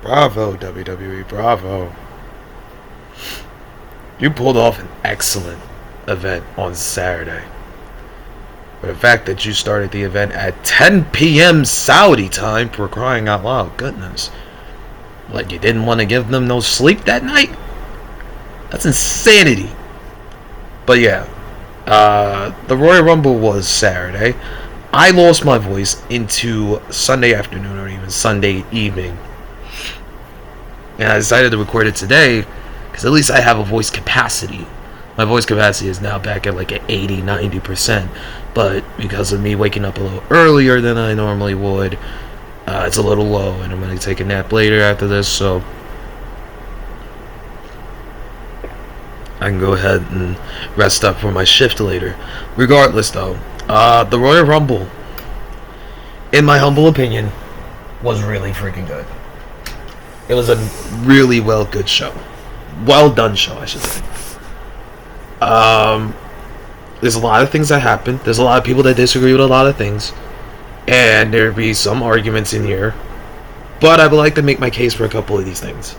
Bravo, WWE, bravo. You pulled off an excellent event on Saturday. But the fact that you started the event at 10 p.m. Saudi time, for crying out loud, goodness. Like, you didn't want to give them no sleep that night? That's insanity. But yeah, the Royal Rumble was Saturday. I lost my voice into Sunday afternoon or even Sunday evening. And I decided to record it today because at least I have a voice capacity. My voice capacity is now back at like an 80-90%. But because of me waking up a little earlier than I normally would, it's a little low, and I'm going to take a nap later after this, so I can go ahead and rest up for my shift later. Regardless, though, the Royal Rumble, in my humble opinion, was really freaking good. It was a really good show. Well done show, I should say. There's a lot of things that happened. There's a lot of people that disagree with a lot of things. And there'll be some arguments in here. But I would like to make my case for a couple of these things.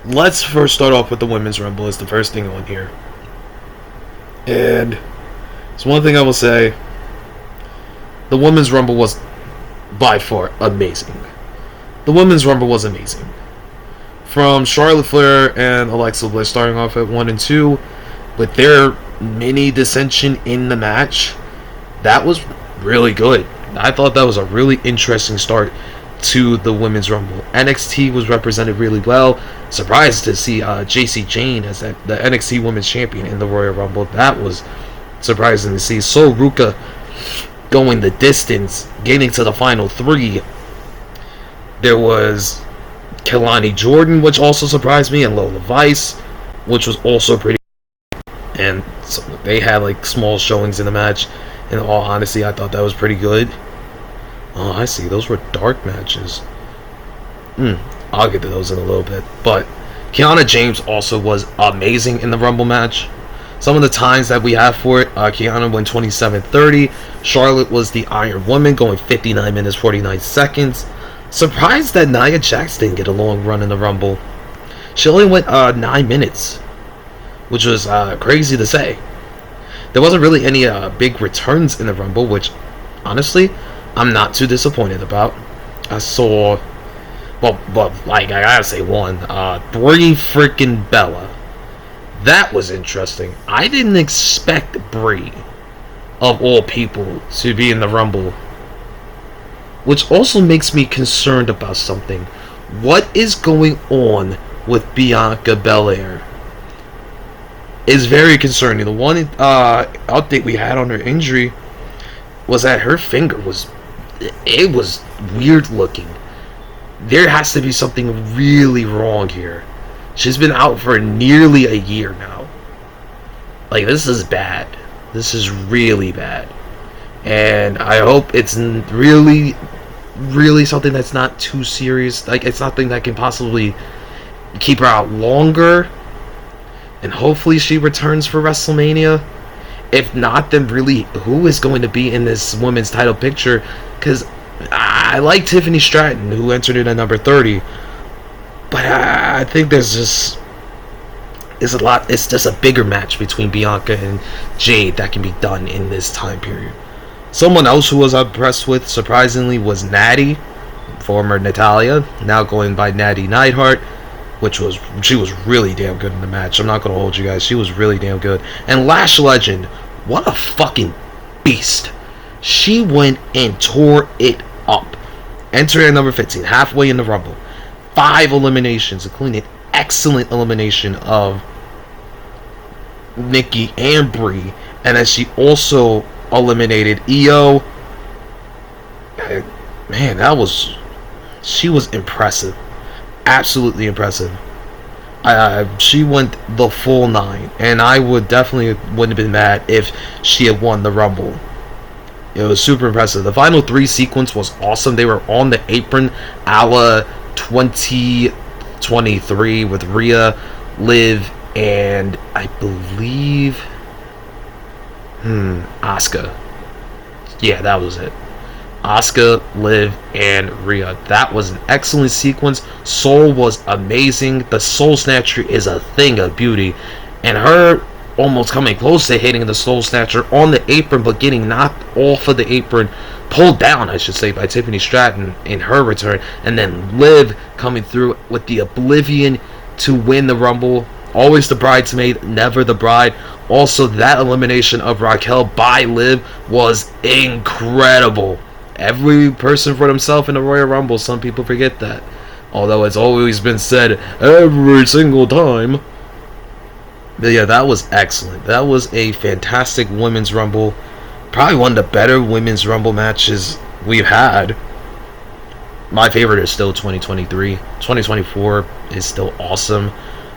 Let's first start off with the Women's Rumble as the first thing on here. And it's one thing I will say. The Women's Rumble was by far amazing. The Women's Rumble was amazing. From Charlotte Flair and Alexa Bliss starting off at 1 and 2 with their mini dissension in the match, that was really good. I thought that was a really interesting start to the Women's Rumble. NXT was represented really well. Surprised to see JC Jane as the NXT Women's Champion in the Royal Rumble. That was surprising to see. So Ruka going the distance, getting to the final 3. There was Kelani Jordan, which also surprised me, and Lola Vice, which was also pretty. And so they had like small showings in the match. In all honesty, I thought that was pretty good. Oh, I see. Those were dark matches. I'll get to those in a little bit. But Kiana James also was amazing in the Rumble match. Some of the times that we have for it, Kiana went 27:30. Charlotte was the Iron Woman, going 59 minutes 49 seconds. Surprised that Nia Jax didn't get a long run in the Rumble. She only went 9 minutes, which was crazy to say. There wasn't really any big returns in the Rumble, which, honestly, I'm not too disappointed about. I saw, I gotta say one, Brie freaking Bella. That was interesting. I didn't expect Brie, of all people, to be in the Rumble. Which also makes me concerned about something. What is going on with Bianca Belair? Is very concerning. The one update we had on her injury was that her finger was weird looking. There has to be something really wrong here. She's been out for nearly a year now. Like, this is bad. This is really bad. And I hope it's really something that's not too serious. Like, it's something that can possibly keep her out longer. And hopefully she returns for WrestleMania. If not, then really, who is going to be in this women's title picture? Because I like Tiffany Stratton, who entered in at number 30. But I think there's just a lot. It's just a bigger match between Bianca and Jade that can be done in this time period. Someone else who was impressed with, surprisingly, was Natty, former Natalia, now going by Natty Neidhart. She was really damn good in the match. I'm not going to hold you guys. She was really damn good. And Lash Legend, what a fucking beast. She went and tore it up. Entering at number 15, halfway in the Rumble. 5 eliminations, including an excellent elimination of Nikki and Brie. And then she also eliminated Io. Man, she was impressive. Absolutely impressive. She went the full 9, and I wouldn't have been mad if she had won the Rumble. It was super impressive. The final 3 sequence was awesome. They were on the apron, a la 2023 with Rhea, Liv, and I believe Asuka. Yeah, that was it. Asuka, Liv, and Rhea. That was an excellent sequence. Soul was amazing. The Soul Snatcher is a thing of beauty. And her almost coming close to hitting the Soul Snatcher on the apron, but getting knocked off of the apron, pulled down, I should say, by Tiffany Stratton in her return. And then Liv coming through with the Oblivion to win the Rumble. Always the bridesmaid, never the bride. Also, that elimination of Raquel by Liv was incredible. Every person for themselves in the Royal Rumble. Some people forget that. Although it's always been said every single time. But yeah, that was excellent. That was a fantastic Women's Rumble. Probably one of the better Women's Rumble matches we've had. My favorite is still 2023. 2024 is still awesome.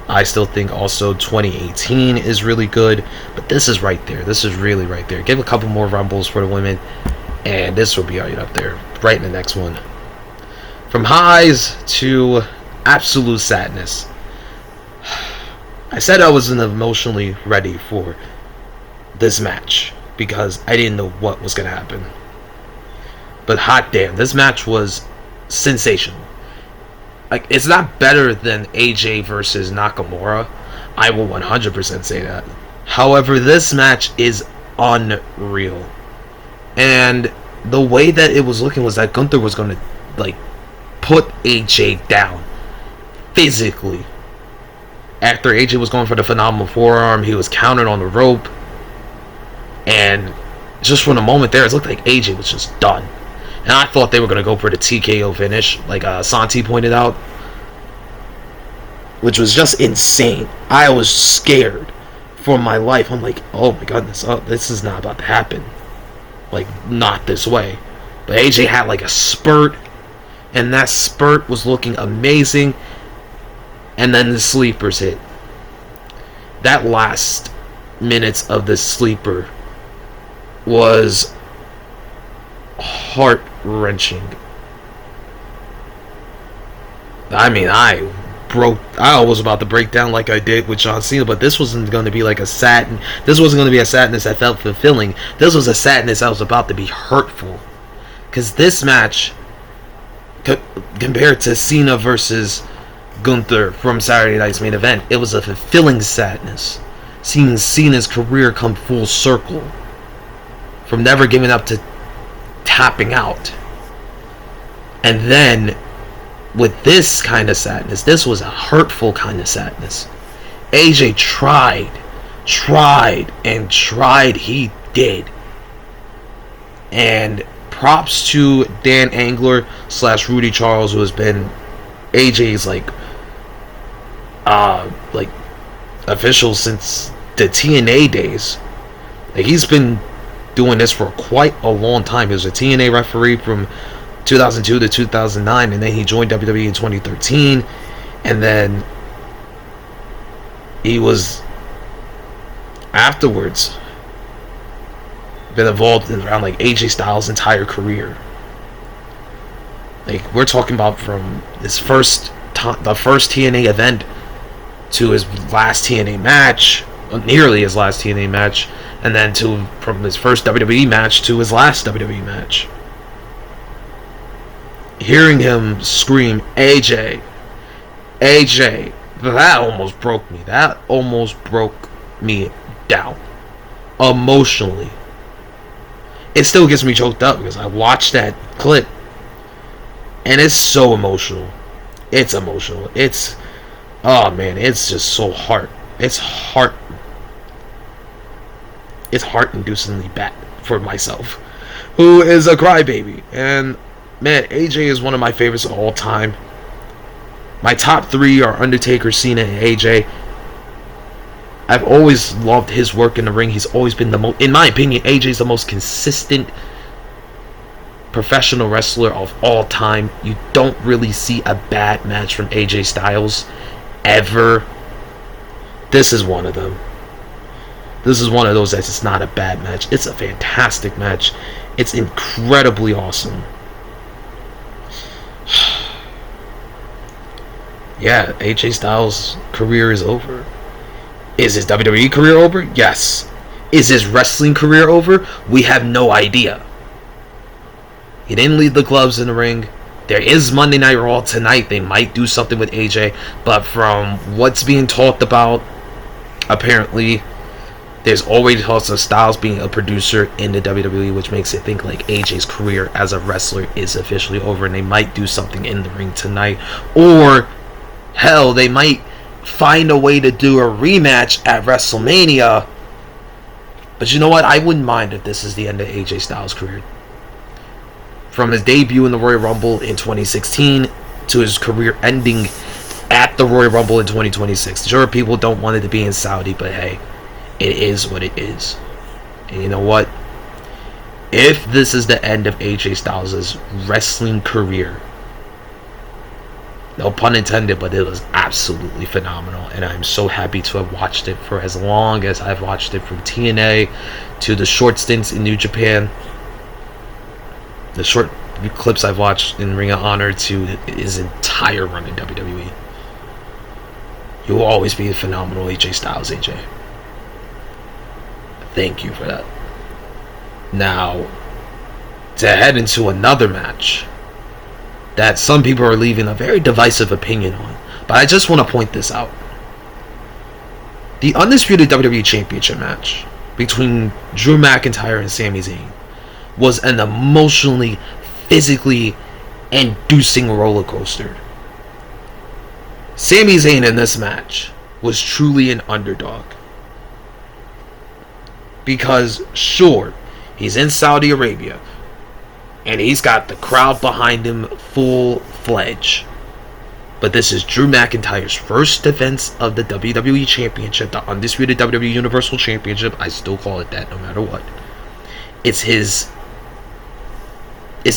I still think also 2018 is really good. But this is right there. This is really right there. Give a couple more Rumbles for the women, and this will be right up there. Right in the next one. From highs to absolute sadness. I said I wasn't emotionally ready for this match because I didn't know what was going to happen. But hot damn, this match was sensational. Like, it's not better than AJ versus Nakamura. I will 100% say that. However, this match is unreal. And the way that it was looking was that Gunther was going to, like, put AJ down physically. After AJ was going for the phenomenal forearm, he was countered on the rope. And just from the moment there, it looked like AJ was just done. And I thought they were going to go for the TKO finish, like Santi pointed out. Which was just insane. I was scared for my life. I'm like, oh my goodness, this is not about to happen. Like, not this way. But AJ had like a spurt. And that spurt was looking amazing. And then the sleepers hit. That last minutes of the sleeper was heart-wrenching. I mean, I was about to break down like I did with John Cena, but this wasn't going to be like a sadness. This wasn't going to be a sadness that felt fulfilling. This was a sadness that was about to be hurtful. Because this match, compared to Cena versus Gunther from Saturday Night's Main Event, it was a fulfilling sadness. Seeing Cena's career come full circle. From never giving up to tapping out. And then, with this kind of sadness, this was a hurtful kind of sadness. AJ tried, he did. And props to Dan Angler / Rudy Charles, who has been AJ's like official since the TNA days. Like, he's been doing this for quite a long time. He was a TNA referee from 2002 to 2009, and then he joined WWE in 2013, and then he was afterwards been involved in around like AJ Styles' entire career. Like, we're talking about from his the first TNA event to his last TNA match, nearly his last TNA match, and then from his first WWE match to his last WWE match. Hearing him scream, AJ, that almost broke me. That almost broke me down. Emotionally. It still gets me choked up because I watched that clip. And it's so emotional. It's emotional. It's, oh man, it's just so it's heart-inducingly bad for myself, who is a crybaby. And man, AJ is one of my favorites of all time. My top 3 are Undertaker, Cena, and AJ. I've always loved his work in the ring. He's always been in my opinion, AJ's the most consistent professional wrestler of all time. You don't really see a bad match from AJ Styles ever. This is one of them. This is one of those that's just not a bad match. It's a fantastic match. It's incredibly awesome. Yeah, AJ Styles' career is over. Is his WWE career over? Yes. Is his wrestling career over? We have no idea. He didn't lead the gloves in the ring. There is Monday Night Raw tonight. They might do something with AJ, but from what's being talked about, apparently there's already talks of Styles being a producer in the WWE, which makes it think like AJ's career as a wrestler is officially over, and they might do something in the ring tonight. Or, hell, they might find a way to do a rematch at WrestleMania. But you know what? I wouldn't mind if this is the end of AJ Styles' career. From his debut in the Royal Rumble in 2016 to his career ending at the Royal Rumble in 2026. Sure, people don't want it to be in Saudi, but hey, it is what it is. And you know what? If this is the end of AJ Styles' wrestling career, no pun intended, but it was absolutely phenomenal, and I'm so happy to have watched it for as long as I've watched it, from TNA to the short stints in New Japan, the short clips I've watched in Ring of Honor, to his entire run in WWE. You will always be a phenomenal AJ Styles, AJ. Thank you for that. Now, to head into another match that some people are leaving a very divisive opinion on, but I just want to point this out. The Undisputed WWE Championship match between Drew McIntyre and Sami Zayn was an emotionally, physically inducing roller coaster. Sami Zayn in this match was truly an underdog. Because, sure, he's in Saudi Arabia, and he's got the crowd behind him full-fledged. But this is Drew McIntyre's first defense of the WWE Championship, the Undisputed WWE Universal Championship. I still call it that no matter what. It's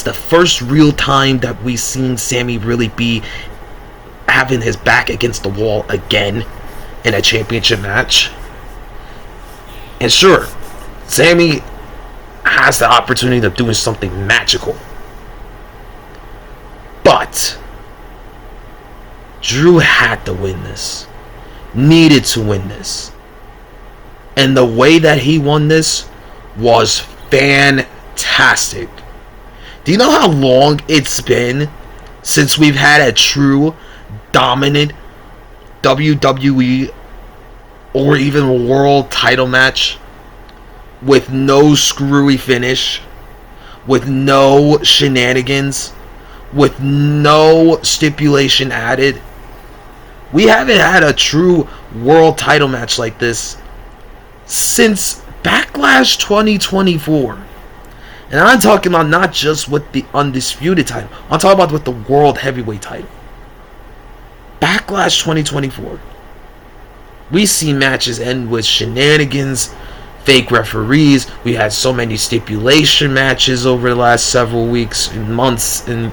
the first real time that we've seen Sami really be having his back against the wall again in a championship match. And sure, Sami has the opportunity of doing something magical. But Drew had to win this. Needed to win this. And the way that he won this was fantastic. Do you know how long it's been since we've had a true dominant WWE or even world title match with no screwy finish, with no shenanigans, with no stipulation added? We haven't had a true world title match like this since Backlash 2024. And I'm talking about not just with the Undisputed title. I'm talking about with the World Heavyweight title. Backlash 2024. We see matches end with shenanigans, fake referees. We had so many stipulation matches over the last several weeks and months and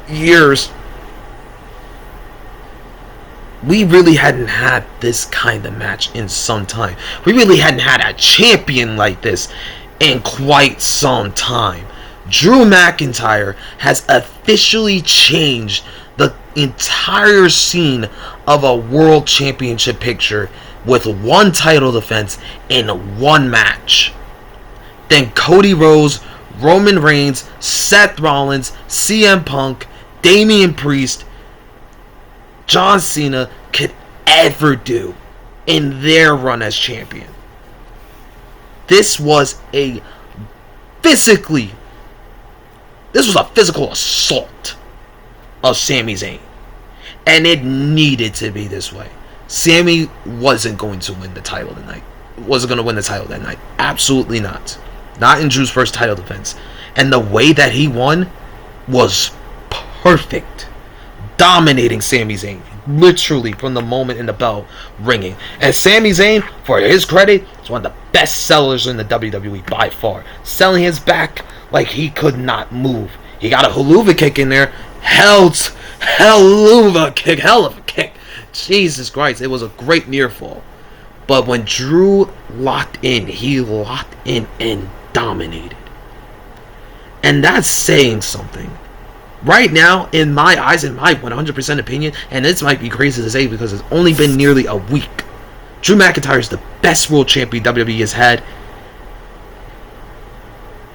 years. We really hadn't had this kind of match in some time. We really hadn't had a champion like this in quite some time. Drew McIntyre has officially changed the entire scene of a world championship picture with one title defense in one match. Then Cody Rhodes, Roman Reigns, Seth Rollins, CM Punk, Damian Priest, John Cena could ever do in their run as champion. This was a physical assault of Sami Zayn. And it needed to be this way. Sami wasn't going to win the title tonight. Wasn't going to win the title that night. Absolutely not. Not in Drew's first title defense. And the way that he won was perfect. Dominating Sami Zayn. Literally from the moment in the bell ringing. And Sami Zayn, for his credit, is one of the best sellers in the WWE by far. Selling his back like he could not move. He got a haluva kick in there. Hell of a kick. Jesus Christ, it was a great near fall. But when Drew locked in, he locked in and dominated. And that's saying something. Right now, in my eyes, in my 100% opinion, and this might be crazy to say because it's only been nearly a week, Drew McIntyre is the best world champion WWE has had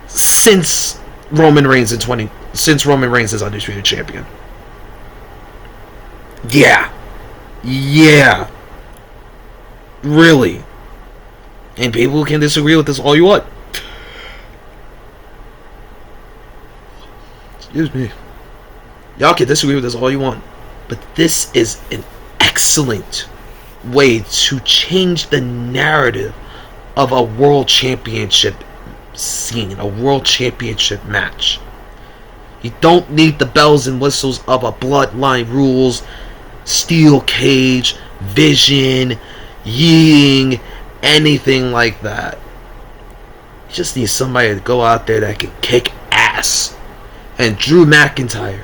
since Roman Reigns since Roman Reigns is undisputed champion. Yeah. Yeah. Really. And people can disagree with this all you want. Excuse me. Y'all can disagree with this all you want. But this is an excellent way to change the narrative of a world championship scene, a world championship match. You don't need the bells and whistles of a bloodline rules, steel cage, vision, ying, anything like that. You just need somebody to go out there that can kick ass. And Drew McIntyre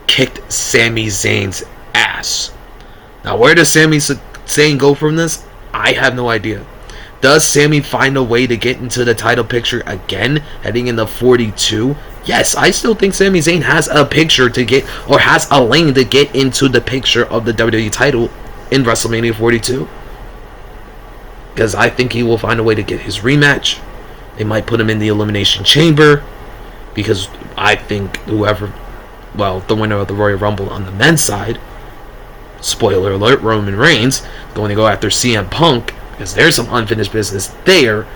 kicked Sami Zayn's ass. Now, where does Sami Zayn go from this? I have no idea. Does Sami find a way to get into the title picture again, heading into 42? Yes, I still think Sami Zayn has a picture to get, or has a lane to get into the picture of the WWE title in WrestleMania 42. Because I think he will find a way to get his rematch. They might put him in the Elimination Chamber. Because I think the winner of the Royal Rumble on the men's side, spoiler alert, Roman Reigns, going to go after CM Punk, because there's some unfinished business there.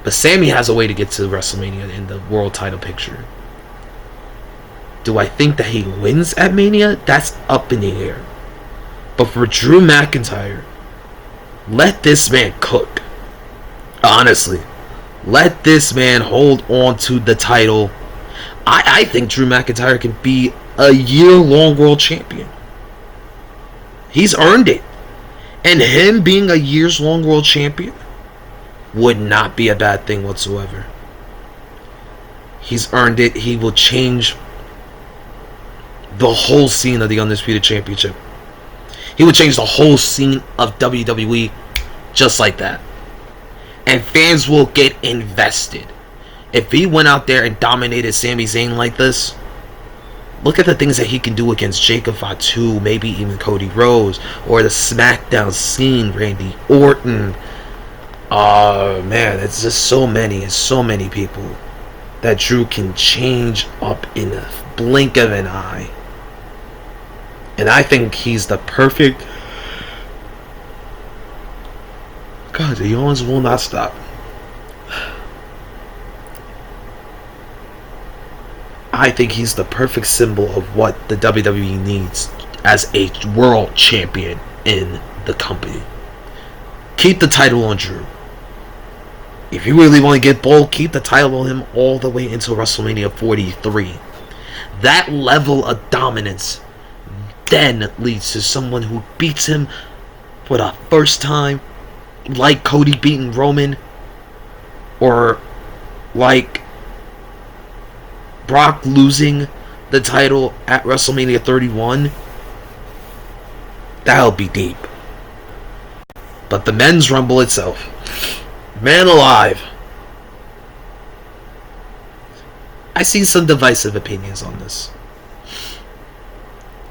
But Sami has a way to get to WrestleMania in the world title picture. Do I think that he wins at Mania? That's up in the air. But for Drew McIntyre, let this man cook. Honestly. Let this man hold on to the title. I think Drew McIntyre can be a year-long world champion. He's earned it. And him being a years-long world champion would not be a bad thing whatsoever. He's earned it. He will change the whole scene of the Undisputed Championship. He would change the whole scene of WWE just like that. And fans will get invested. If he went out there and dominated Sami Zayn like this, look at the things that he can do against Jacob Fatu, maybe even Cody Rhodes, or the SmackDown scene, Randy Orton. Oh man, it's just so many people that Drew can change up in a blink of an eye. And I think he's the perfect... God, the yawns will not stop. I think he's the perfect symbol of what the WWE needs as a world champion in the company. Keep the title on Drew. If you really want to get bold, keep the title on him all the way into WrestleMania 43. That level of dominance then leads to someone who beats him for the first time, like Cody beating Roman, or like Brock losing the title at WrestleMania 31. That'll be deep. But the men's Rumble itself, man alive, I see some divisive opinions on this.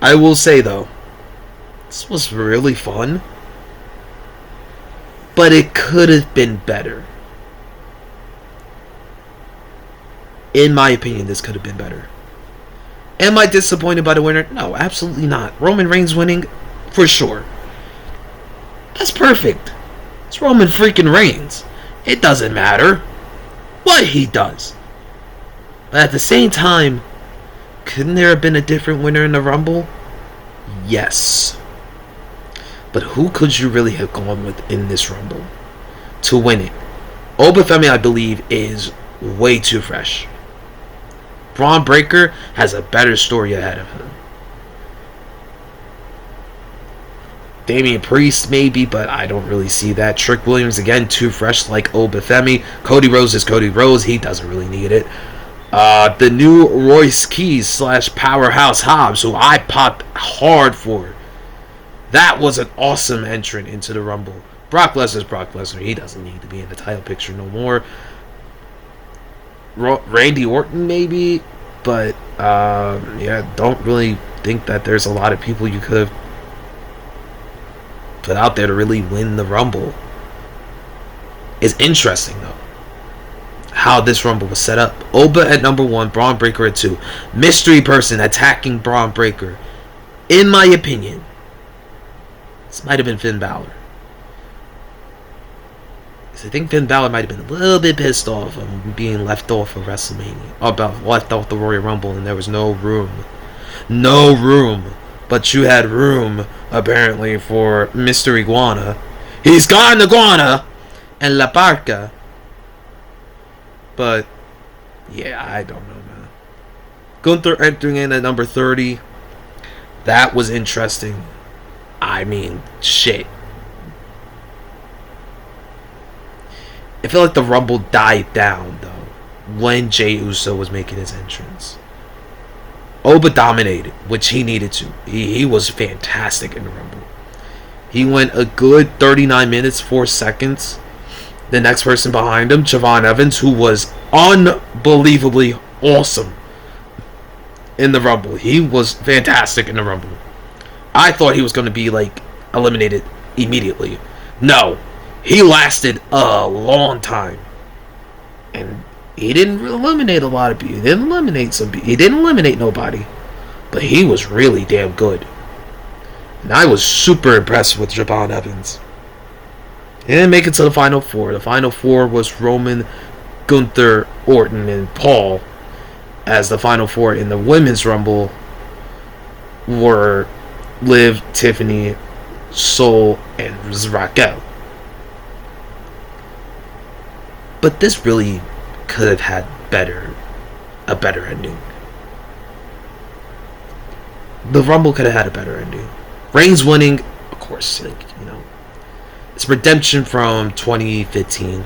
I will say though, this was really fun. But it could have been better. In my opinion, this could have been better. Am I disappointed by the winner? No, absolutely not. Roman Reigns winning, for sure. That's perfect. It's Roman freaking Reigns. It doesn't matter what he does. But at the same time, couldn't there have been a different winner in the Rumble? Yes. But who could you really have gone with in this Rumble to win it? Obafemi, I believe, is way too fresh. Braun Breaker has a better story ahead of him. Damian Priest, maybe, but I don't really see that. Trick Williams, again, too fresh like Obafemi. Cody Rhodes is Cody Rhodes. He doesn't really need it. The new Royce Keys / Powerhouse Hobbs, who I popped hard for. That was an awesome entrant into the Rumble. Brock Lesnar's Brock Lesnar. He doesn't need to be in the title picture no more. Randy Orton, maybe. But, yeah, don't really think that there's a lot of people you could have put out there to really win the Rumble. It's interesting, though. how this Rumble was set up. Oba at number 1, Braun Breaker at 2. Mystery person attacking Braun Breaker. In my opinion, this might have been Finn Balor. I think Finn Balor might have been a little bit pissed off of being left off of WrestleMania. About left off the Royal Rumble, and there was no room. No room. But you had room, apparently, for Mr. Iguana. He's gone, Iguana! And La Parca. But, yeah, I don't know, man. Gunther entering in at number 30. That was interesting. I mean, shit. I feel like the Rumble died down, though, when Jey Uso was making his entrance. Oba dominated, which he needed to. He was fantastic in the Rumble. He went a good 39 minutes, 4 seconds. The next person behind him, Javon Evans, who was unbelievably awesome in the Rumble. He was fantastic in the Rumble. I thought he was going to be, like, eliminated immediately. No. He lasted a long time. And he didn't eliminate a lot of people. He didn't eliminate some people. He didn't eliminate nobody. But he was really damn good. And I was super impressed with Javon Evans. He didn't make it to the Final Four. The Final Four was Roman, Gunther, Orton, and Paul. As the Final Four in the Women's Rumble were Liv, Tiffany, Sol, and Raquel. But this really could have had a better ending. The Rumble could have had a better ending. Reigns winning, of course, it's redemption from 2015.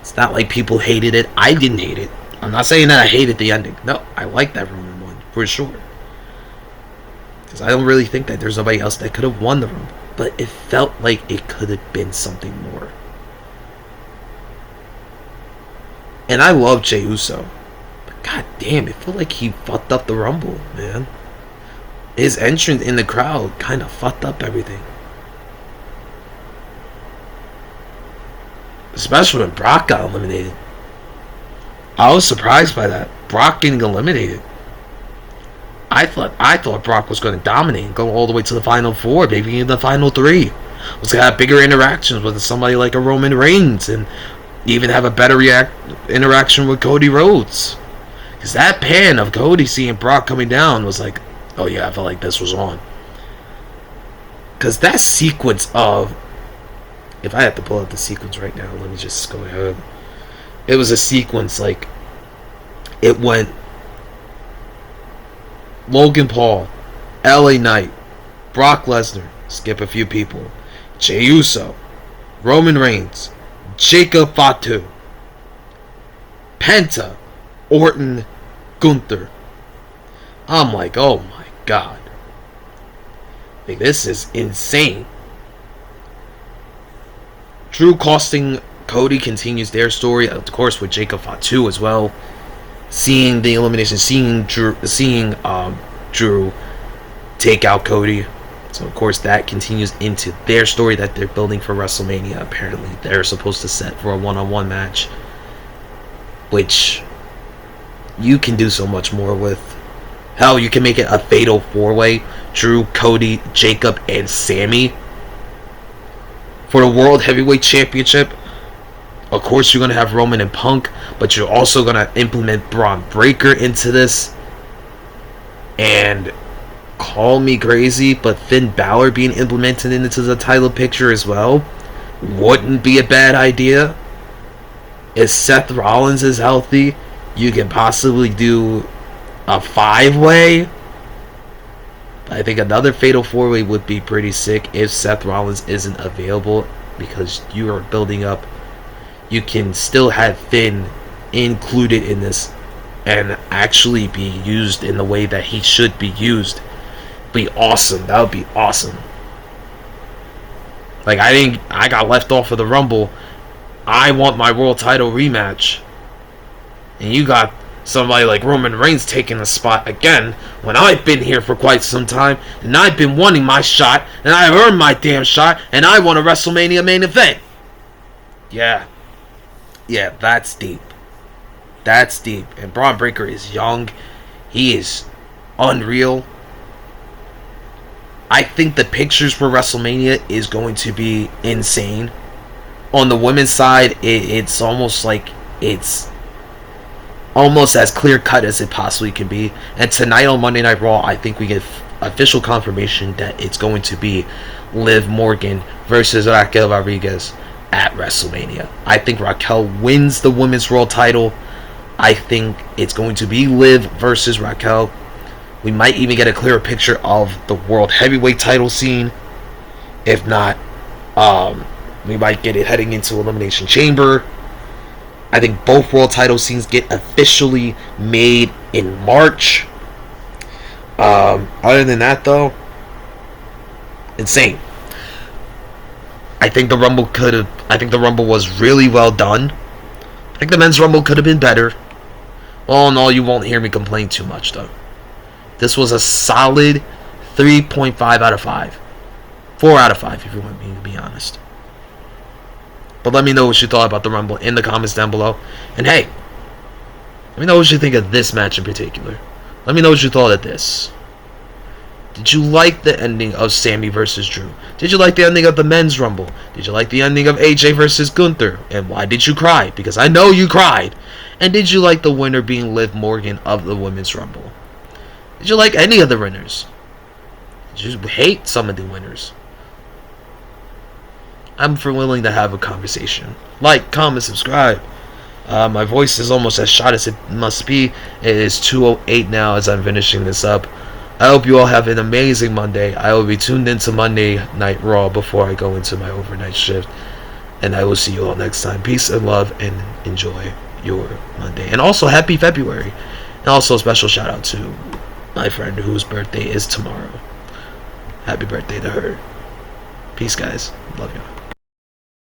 It's not like people hated it. I didn't hate it. I'm not saying that I hated the ending. No, I like that Roman one, for sure. Because I don't really think that there's nobody else that could have won the Rumble. But it felt like it could have been something more. And I love Jey Uso. But god damn, it felt like he fucked up the Rumble, man. His entrance in the crowd kind of fucked up everything. Especially when Brock got eliminated. I was surprised by that. Brock getting eliminated. I thought Brock was going to dominate and go all the way to the Final Four, maybe in the Final 3. Was going to have bigger interactions with somebody like a Roman Reigns and even have a better interaction with Cody Rhodes. Because that pan of Cody seeing Brock coming down was like, oh yeah, I felt like this was on. Because that sequence of... If I have to pull out the sequence right now, let me just go ahead. It was a sequence like... It went... Logan Paul, LA Knight, Brock Lesnar, skip a few people, Jey Uso, Roman Reigns, Jacob Fatu, Penta, Orton, Gunther. I'm like, oh my god. Like, this is insane. Drew costing Cody continues their story, of course, with Jacob Fatu as well. Seeing the elimination, seeing Drew take out Cody. So, of course, that continues into their story that they're building for WrestleMania. Apparently, they're supposed to set for a one-on-one match. Which you can do so much more with. Hell, you can make it a fatal four-way. Drew, Cody, Jacob, and Sammy. For the World Heavyweight Championship. Of course, you're going to have Roman and Punk, but you're also going to implement Braun Breaker into this. And call me crazy, but Finn Balor being implemented into the title picture as well wouldn't be a bad idea. If Seth Rollins is healthy, you can possibly do a 5-way. I think another fatal 4-way would be pretty sick if Seth Rollins isn't available, because you are building up. You can still have Finn included in this and actually be used in the way that he should be used. Be awesome. That would be awesome. Like, I got left off of the Rumble. I want my world title rematch. And you got somebody like Roman Reigns taking the spot again when I've been here for quite some time and I've been wanting my shot and I earned my damn shot and I won a WrestleMania main event. Yeah, that's deep. That's deep. And Braun Breaker is young. He is unreal. I think the pictures for WrestleMania is going to be insane. On the women's side, it's almost like it's almost as clear cut as it possibly can be. And tonight on Monday Night Raw, I think we get official confirmation that it's going to be Liv Morgan versus Raquel Rodriguez at WrestleMania. I think Raquel wins the Women's World title. I think it's going to be Liv versus Raquel. We might even get a clearer picture of the World Heavyweight title scene. If not, we might get it heading into Elimination Chamber. I think both world title scenes get officially made in March. Other than that, though, insane. I think the Rumble was really well done. I think the men's Rumble could have been better. All in all, you won't hear me complain too much, though. This was a solid 3.5 out of 5. 4 out of 5, if you want me to be honest. But let me know what you thought about the Rumble in the comments down below. And hey, let me know what you think of this match in particular. Let me know what you thought of this. Did you like the ending of Sammy versus Drew? Did you like the ending of the men's Rumble? Did you like the ending of AJ versus Gunther? And why did you cry? Because I know you cried. And did you like the winner being Liv Morgan of the women's Rumble? Did you like any of the winners? Did you hate some of the winners? I'm willing to have a conversation. Like, comment, subscribe. My voice is almost as shot as it must be. It is 2:08 now as I'm finishing this up. I hope you all have an amazing Monday. I will be tuned into Monday Night Raw before I go into my overnight shift. And I will see you all next time. Peace and love, and enjoy your Monday. And also, happy February. And also, a special shout out to my friend whose birthday is tomorrow. Happy birthday to her. Peace, guys. Love you.